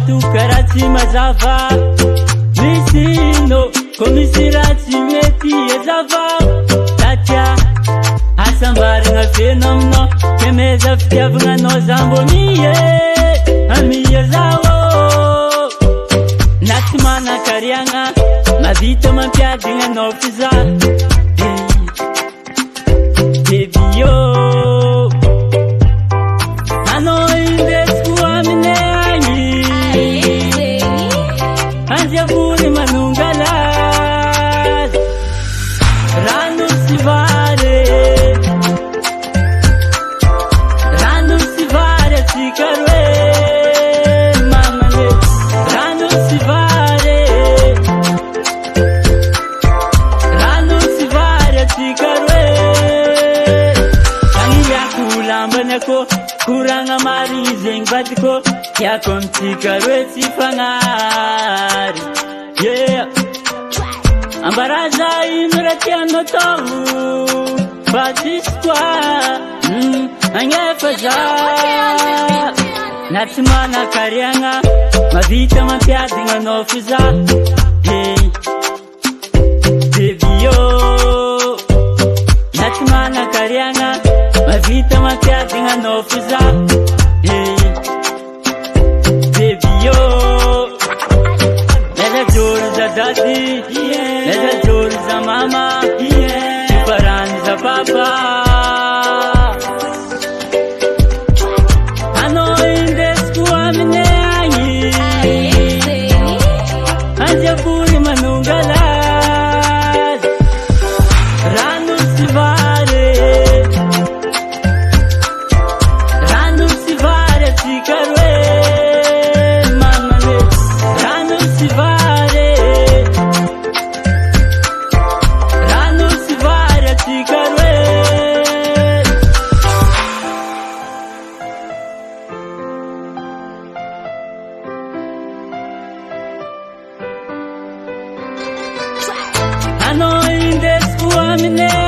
ato karaha tsy mazava misy ino ko misy raha tsy mety azava satria asambaragna feno aminao kemeza fitiavagna anao zambony amia zao na tsy manan-kariagna mavita mampiadigna anao fy za baby yo anao indesiko amine agny anjavory manongalazy rano sy vary atsika roe mamane rano sy vary atsika roe agniako lambany ako koragna marigny zegny vadiko tiako amitsika roe tsy fagnary ambaraza ino raha tianao tao fa tsisy koa agnefa za na tsy manan-kariagna mavita mampiadigna anao fy za baby yo na tsy manan-kariagna mavita mampiadigna anao fy za baby yo meza jory za dady meza jory za mama farany za papa anao indesiko amine agny anjavory manongalazy rano sy vary atsika roe mamane rano sy vary atsika roe anao indesiko amine